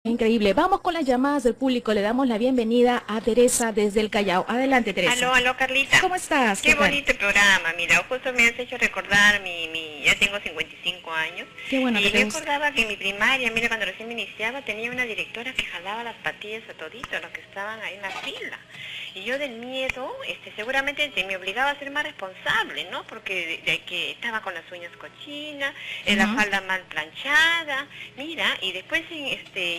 Increíble. Vamos con las llamadas del público. Le damos la bienvenida a Teresa desde el Callao. Adelante, Teresa. Aló, Carlita. ¿Cómo estás? Qué bonito programa. Mira, justo me has hecho recordar ya tengo 55 años. Qué bueno. Y me acordaba que en mi primaria, mira, cuando recién me iniciaba, tenía una directora que jalaba las patillas a toditos los que estaban ahí en la fila. Y yo del miedo, seguramente me obligaba a ser más responsable, ¿no? Porque de que estaba con las uñas cochinas, la falda mal planchada, mira, y después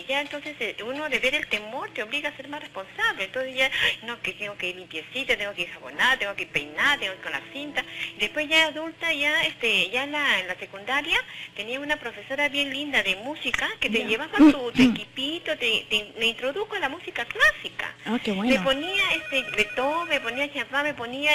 ya entonces uno de ver el temor te obliga a ser más responsable. Entonces ya, no, que tengo que ir limpiecita, tengo que ir jabonada, tengo que ir peinada, tengo que ir con la cinta. Y después ya adulta, ya en la secundaria, tenía una profesora bien linda de música que te llevaba tu equipito, me introdujo a la música clásica. Ah, qué bueno. Me ponía Beethoven, me ponía Chopin, me ponía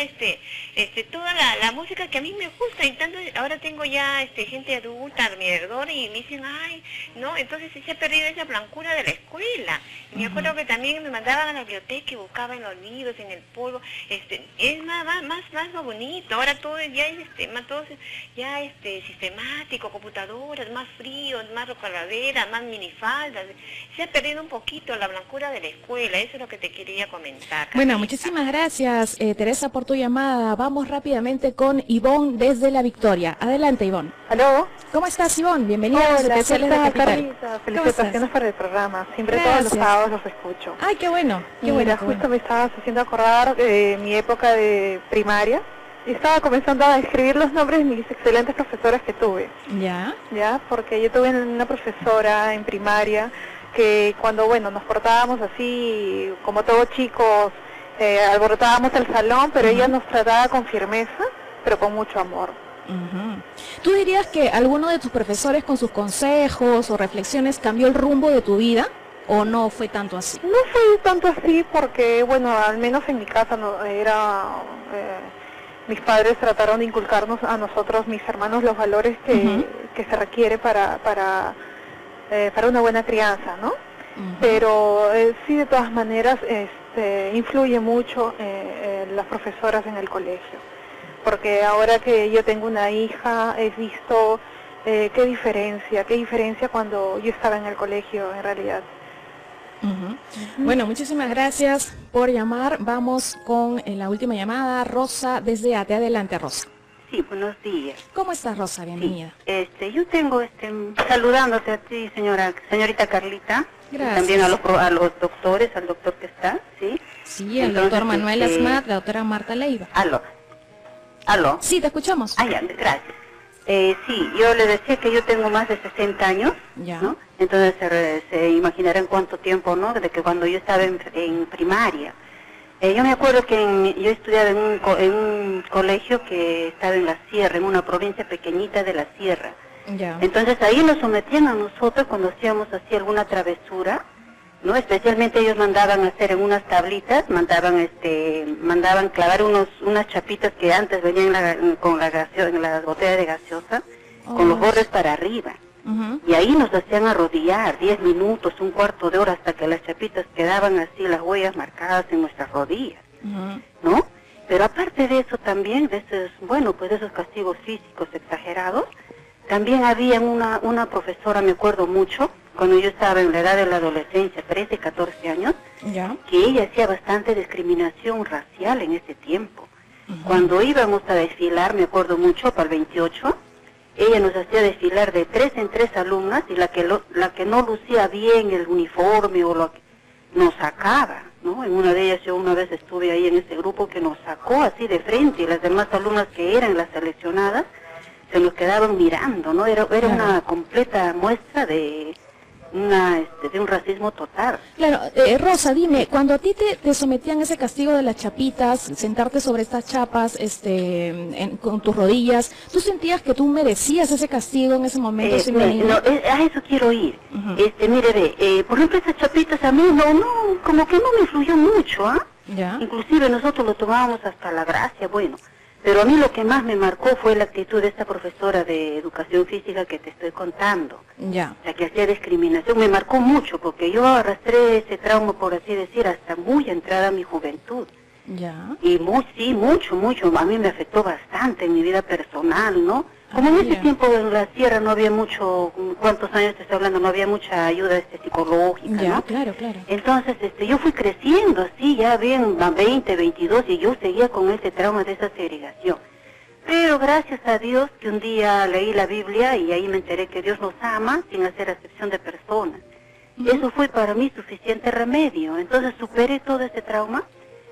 toda la música que a mí me gusta. Y tanto, ahora tengo ya gente adulta a mi alrededor y me dicen, ay, no, entonces se ha perdido esa blancura de la escuela. Y me acuerdo que también me mandaban a la biblioteca y buscaba en los libros, en el polvo. Es más bonito. Ahora todo ya es sistemático, computadoras, más fríos, más recargaderas, más minifaldas. Se ha perdido un poquito la blancura de la escuela. Eso es lo que te quería comentar. Bueno, muchísimas gracias, Teresa, por tu llamada. Vamos rápidamente con Ivonne desde La Victoria. Adelante, Ivonne. ¿Aló? ¿Cómo estás, Ivonne? Bienvenida a los especiales de Capital. Carlita, felicitaciones por el programa. Siempre todos los sábados los escucho. Ay, qué bueno. Qué Mira, bueno. Justo me estabas haciendo acordar de mi época de primaria. Y estaba comenzando a escribir los nombres de mis excelentes profesoras que tuve. ¿Ya? ¿Ya? Porque yo tuve una profesora en primaria que cuando, bueno, nos portábamos así, como todos chicos, alborotábamos el salón, pero ella nos trataba con firmeza, pero con mucho amor. ¿Tú dirías que alguno de tus profesores con sus consejos o reflexiones cambió el rumbo de tu vida? ¿O no fue tanto así? No fue tanto así porque, bueno, al menos en mi casa no era... mis padres trataron de inculcarnos a nosotros, mis hermanos, los valores que se requiere para una buena crianza, ¿no? Pero sí, de todas maneras, influye mucho las profesoras en el colegio. Porque ahora que yo tengo una hija, he visto qué diferencia cuando yo estaba en el colegio, en realidad. Bueno, muchísimas gracias por llamar. Vamos con la última llamada. Rosa desde ATE. Adelante, Rosa. Sí, buenos días. ¿Cómo estás, Rosa? Bienvenida. Sí. Yo tengo, saludándote a ti, señorita Carlita. Gracias. También a los doctores, al doctor que está, ¿sí? Sí, el doctor Manuel Asmat, la doctora Marta Leiva. ¿Aló? Sí, te escuchamos. Ah, ya, gracias. Sí, yo le decía que yo tengo más de 60 años, ya. ¿no? Entonces se imaginarán cuánto tiempo, ¿no? Desde que cuando yo estaba en primaria. Yo me acuerdo que yo estudiaba en un colegio que estaba en la sierra, en una provincia pequeñita de la sierra. Ya. Entonces ahí nos sometían a nosotros cuando hacíamos así alguna travesura, ¿no? Especialmente ellos mandaban hacer en unas tablitas, mandaban clavar unas chapitas que antes venían con en las botellas de gaseosa, con los bordes para arriba. Y ahí nos hacían arrodillar 10 minutos, un cuarto de hora, hasta que las chapitas quedaban así, las huellas marcadas en nuestras rodillas, ¿no? Pero aparte de eso también, de esos castigos físicos exagerados, también había una profesora, me acuerdo mucho, cuando yo estaba en la edad de la adolescencia, 13, 14 años, que ella hacía bastante discriminación racial en ese tiempo. Cuando íbamos a desfilar, me acuerdo mucho, para el 28, ella nos hacía desfilar de 3 en 3 alumnas, y la que no lucía bien el uniforme nos sacaba, ¿no? En una de ellas yo una vez estuve ahí en ese grupo que nos sacó así de frente, y las demás alumnas que eran las seleccionadas se nos quedaban mirando, ¿no? Era una completa muestra de un racismo total. Claro, Rosa, dime, cuando a ti te sometían a ese castigo de las chapitas, sentarte sobre estas chapas con tus rodillas, ¿tú sentías que tú merecías ese castigo en ese momento? A eso quiero ir. Mire, por ejemplo, esas chapitas a mí como que no me influyó mucho, ¿ah? Inclusive nosotros lo tomábamos hasta la gracia, bueno. Pero a mí lo que más me marcó fue la actitud de esta profesora de educación física que te estoy contando. La que hacía discriminación. Me marcó mucho porque yo arrastré ese trauma, por así decir, hasta muy entrada a mi juventud. Y mucho. A mí me afectó bastante en mi vida personal, ¿no? Como en ese tiempo en la sierra no había mucho, ¿cuántos años te estoy hablando? No había mucha ayuda psicológica, Ya, ¿no? claro, claro. Entonces, yo fui creciendo así, ya bien 20, 22, y yo seguía con ese trauma de esa segregación. Pero gracias a Dios que un día leí la Biblia y ahí me enteré que Dios nos ama sin hacer acepción de personas. Eso fue para mí suficiente remedio. Entonces superé todo ese trauma,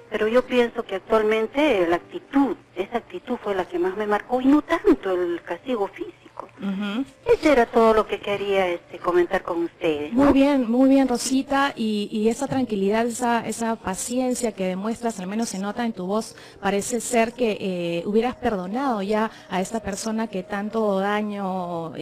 pero yo pienso que actualmente la actitud, esa actitud fue la que más me marcó y no tanto el castigo físico. Eso era todo lo que quería comentar con ustedes, ¿no? Muy bien, Rosita, y esa tranquilidad, esa paciencia que demuestras, al menos se nota en tu voz, parece ser que hubieras perdonado ya a esta persona que tanto daño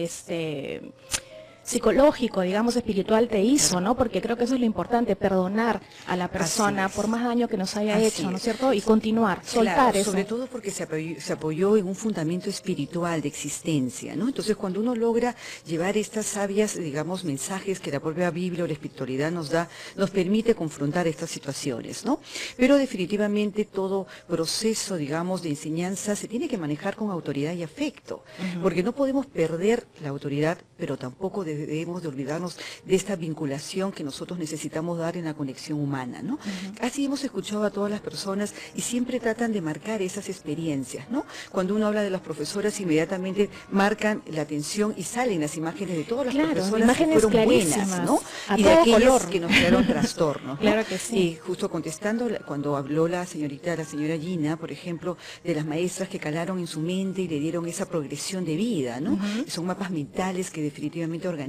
psicológico, digamos, espiritual te hizo, ¿no? Porque creo que eso es lo importante, perdonar a la persona por más daño que nos haya hecho, ¿no es cierto? Y continuar, soltar eso. Sobre todo porque se apoyó en un fundamento espiritual de existencia, ¿no? Entonces, cuando uno logra llevar estas sabias, digamos, mensajes que la propia Biblia o la espiritualidad nos da, nos permite confrontar estas situaciones, ¿no? Pero definitivamente todo proceso, digamos, de enseñanza se tiene que manejar con autoridad y afecto, porque no podemos perder la autoridad, pero tampoco debemos de olvidarnos de esta vinculación que nosotros necesitamos dar en la conexión humana, ¿no? Así hemos escuchado a todas las personas y siempre tratan de marcar esas experiencias, ¿no? Cuando uno habla de las profesoras, inmediatamente marcan la atención y salen las imágenes de todas las profesoras que fueron buenas, ¿no? Y de aquellas que nos crearon trastornos, ¿no? Claro que sí. Y justo contestando, cuando habló la señora Gina, por ejemplo, de las maestras que calaron en su mente y le dieron esa progresión de vida, ¿no? Son mapas mentales que definitivamente organizan.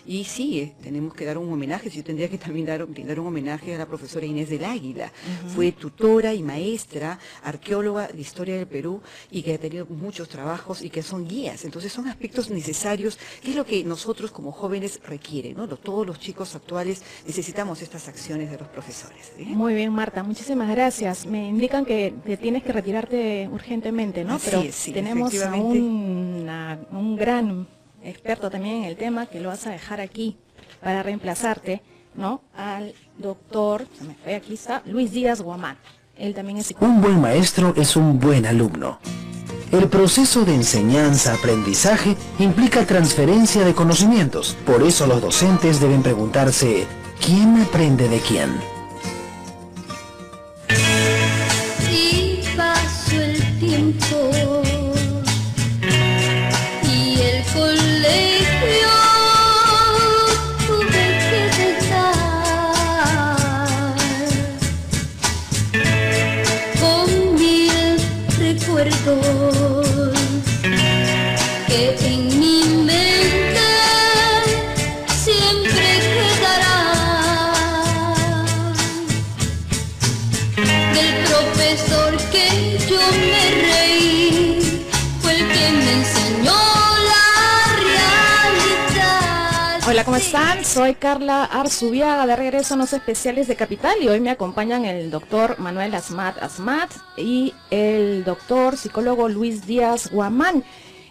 Y sí, tenemos que dar un homenaje, yo tendría que también brindar un homenaje a la profesora Inés del Águila. Fue tutora y maestra, arqueóloga de historia del Perú y que ha tenido muchos trabajos y que son guías. Entonces son aspectos necesarios, que es lo que nosotros como jóvenes requieren, ¿no? Todos los chicos actuales necesitamos estas acciones de los profesores, ¿sí? Muy bien, Marta, muchísimas gracias. Me indican que te tienes que retirarte urgentemente, ¿no? Así Pero es, sí, tenemos a un gran experto también en el tema, que lo vas a dejar aquí para reemplazarte, ¿no? Al doctor, aquí está, Luis Díaz Guamán. Él también es psicólogo. Un buen maestro es un buen alumno. El proceso de enseñanza-aprendizaje implica transferencia de conocimientos. Por eso los docentes deben preguntarse, ¿quién aprende de quién? Y pasó el tiempo y el colegio tuve que dejar con mil recuerdos que en mi mente siempre quedarán, del profesor que yo me reí, fue el que me enseñó la realidad. Hola, ¿cómo están? Soy Carla Arzubiaga, de regreso a los especiales de Capital, y hoy me acompañan el doctor Manuel Asmat y el doctor psicólogo Luis Díaz Guamán.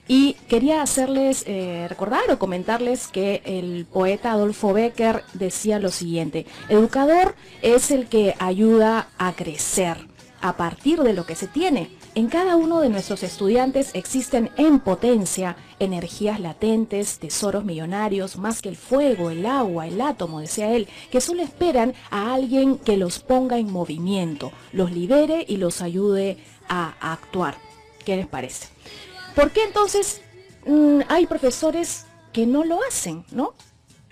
Y quería hacerles recordar o comentarles que el poeta Adolfo Bécquer decía lo siguiente: educador es el que ayuda a crecer a partir de lo que se tiene. En cada uno de nuestros estudiantes existen en potencia energías latentes, tesoros millonarios, más que el fuego, el agua, el átomo, decía él, que solo esperan a alguien que los ponga en movimiento, los libere y los ayude a actuar. ¿Qué les parece? ¿Por qué entonces hay profesores que no lo hacen, ¿no?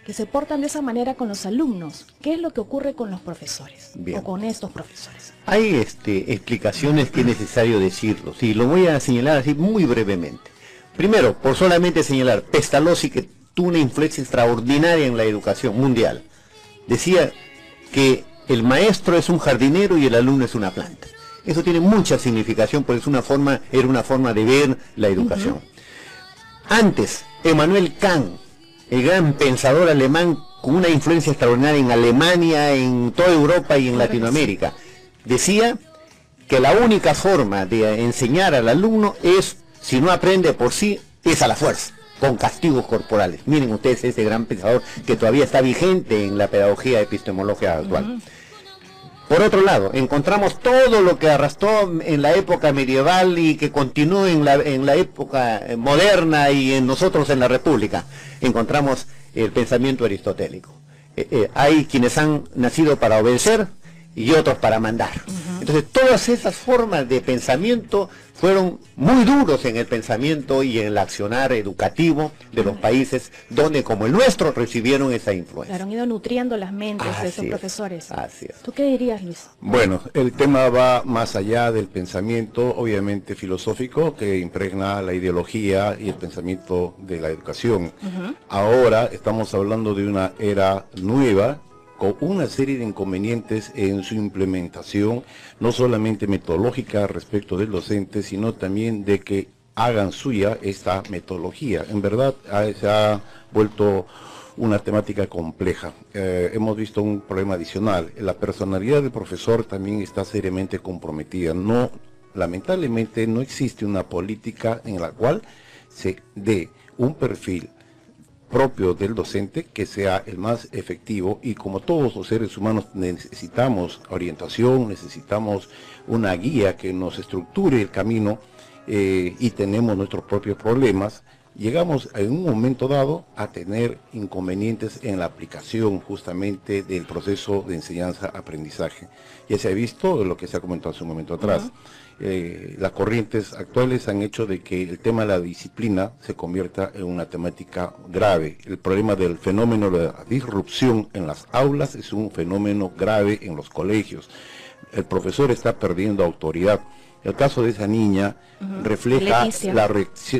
Que se portan de esa manera con los alumnos? ¿Qué es lo que ocurre con los profesores? Bien. O con estos profesores. Hay explicaciones que es necesario decirlo. Sí, lo voy a señalar así muy brevemente. Primero, por solamente señalar, Pestalozzi, que tuvo una influencia extraordinaria en la educación mundial, decía que el maestro es un jardinero y el alumno es una planta. Eso tiene mucha significación porque era una forma de ver la educación. Antes, Emmanuel Kant, el gran pensador alemán con una influencia extraordinaria en Alemania, en toda Europa y en Latinoamérica, decía que la única forma de enseñar al alumno es, si no aprende por sí, es a la fuerza, con castigos corporales. Miren ustedes ese gran pensador que todavía está vigente en la pedagogía epistemológica actual. Por otro lado, encontramos todo lo que arrastró en la época medieval y que continúa en la época moderna y en nosotros en la República. Encontramos el pensamiento aristotélico. Hay quienes han nacido para obedecer y otros para mandar. Entonces, todas esas formas de pensamiento fueron muy duros en el pensamiento y en el accionar educativo de los países donde, como el nuestro, recibieron esa influencia. Claro, han ido nutriendo las mentes de esos Así es, profesores. así es. ¿Tú qué dirías, Luis? Bueno, el tema va más allá del pensamiento, obviamente filosófico, que impregna la ideología y el pensamiento de la educación. Ahora estamos hablando de una era nueva, con una serie de inconvenientes en su implementación, no solamente metodológica respecto del docente, sino también de que hagan suya esta metodología. En verdad se ha vuelto una temática compleja. Hemos visto un problema adicional. La personalidad del profesor también está seriamente comprometida. Lamentablemente no existe una política en la cual se dé un perfil propio del docente que sea el más efectivo, y como todos los seres humanos necesitamos orientación, necesitamos una guía que nos estructure el camino, y tenemos nuestros propios problemas, llegamos en un momento dado a tener inconvenientes en la aplicación justamente del proceso de enseñanza-aprendizaje. Ya se ha visto lo que se ha comentado hace un momento atrás. Las corrientes actuales han hecho de que el tema de la disciplina se convierta en una temática grave. El problema del fenómeno de la disrupción en las aulas es un fenómeno grave en los colegios. El profesor está perdiendo autoridad. El caso de esa niña refleja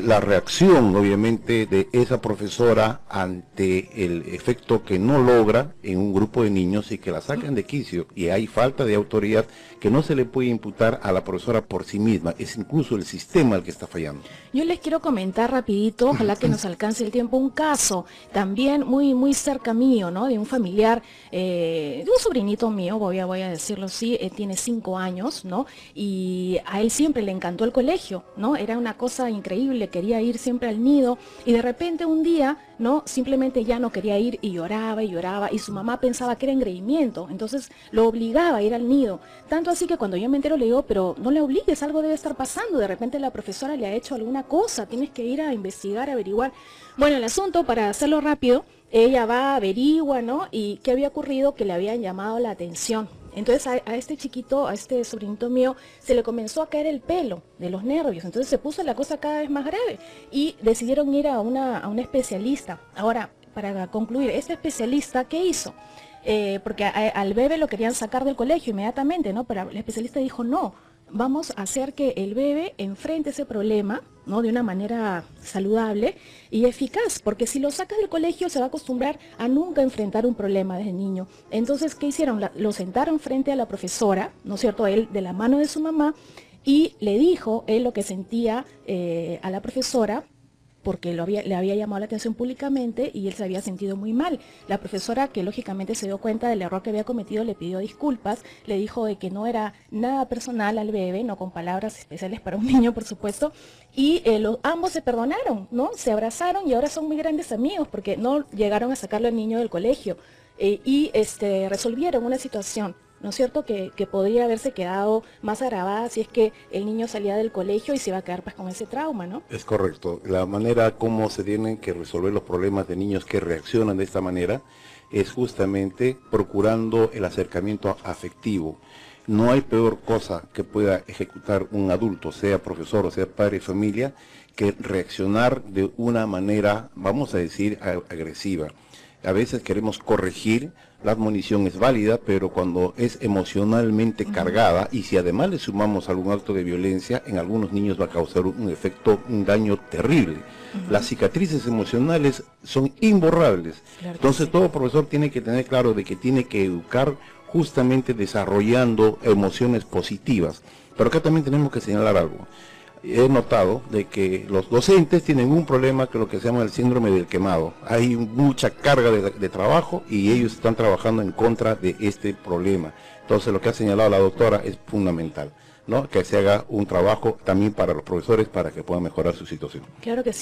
la reacción, obviamente, de esa profesora ante el efecto que no logra en un grupo de niños y que la sacan de quicio. Y hay falta de autoridad que no se le puede imputar a la profesora por sí misma. Es incluso el sistema el que está fallando. Yo les quiero comentar rapidito, ojalá que nos alcance el tiempo, un caso también muy cerca mío, ¿no? De un familiar, de un sobrinito mío, voy a decirlo así, tiene 5 años, ¿no? Y a él siempre le encantó el colegio, ¿no? Era una cosa increíble, quería ir siempre al nido, y de repente un día, ¿no? Simplemente ya no quería ir y lloraba, y su mamá pensaba que era engreimiento, entonces lo obligaba a ir al nido. Tanto así que cuando yo me entero le digo, pero no le obligues, algo debe estar pasando, de repente la profesora le ha hecho alguna cosa, tienes que ir a investigar, a averiguar. Bueno, el asunto, para hacerlo rápido, ella va, averigua, ¿no? Y qué había ocurrido, que le habían llamado la atención. Entonces a este chiquito, a este sobrinito mío, se le comenzó a caer el pelo de los nervios. Entonces se puso la cosa cada vez más grave y decidieron ir a una especialista. Ahora, para concluir, este especialista, ¿qué hizo? Porque al bebé lo querían sacar del colegio inmediatamente, ¿no? Pero el especialista dijo, no, vamos a hacer que el bebé enfrente ese problema, ¿no? De una manera saludable y eficaz, porque si lo sacas del colegio se va a acostumbrar a nunca enfrentar un problema desde niño. Entonces, ¿qué hicieron? Lo sentaron frente a la profesora, ¿no es cierto?, él de la mano de su mamá, y le dijo él lo que sentía a la profesora, porque le había llamado la atención públicamente y él se había sentido muy mal. La profesora, que lógicamente se dio cuenta del error que había cometido, le pidió disculpas, le dijo de que no era nada personal al bebé, no con palabras especiales para un niño, por supuesto, y ambos se perdonaron, ¿no? Se abrazaron y ahora son muy grandes amigos porque no llegaron a sacarlo al niño del colegio y resolvieron una situación, ¿no es cierto?, que podría haberse quedado más agravada si es que el niño salía del colegio y se iba a quedar pues con ese trauma, ¿no? Es correcto. La manera como se tienen que resolver los problemas de niños que reaccionan de esta manera es justamente procurando el acercamiento afectivo. No hay peor cosa que pueda ejecutar un adulto, sea profesor o sea padre de familia, que reaccionar de una manera, vamos a decir, agresiva. A veces queremos corregir, la admonición es válida, pero cuando es emocionalmente cargada, y si además le sumamos algún acto de violencia, en algunos niños va a causar un daño terrible. Las cicatrices emocionales son imborrables. Claro. Entonces todo profesor tiene que tener claro de que tiene que educar justamente desarrollando emociones positivas. Pero acá también tenemos que señalar algo. He notado de que los docentes tienen un problema que es lo que se llama el síndrome del quemado. Hay mucha carga de trabajo y ellos están trabajando en contra de este problema. Entonces lo que ha señalado la doctora es fundamental, ¿no? Que se haga un trabajo también para los profesores para que puedan mejorar su situación. Claro que sí.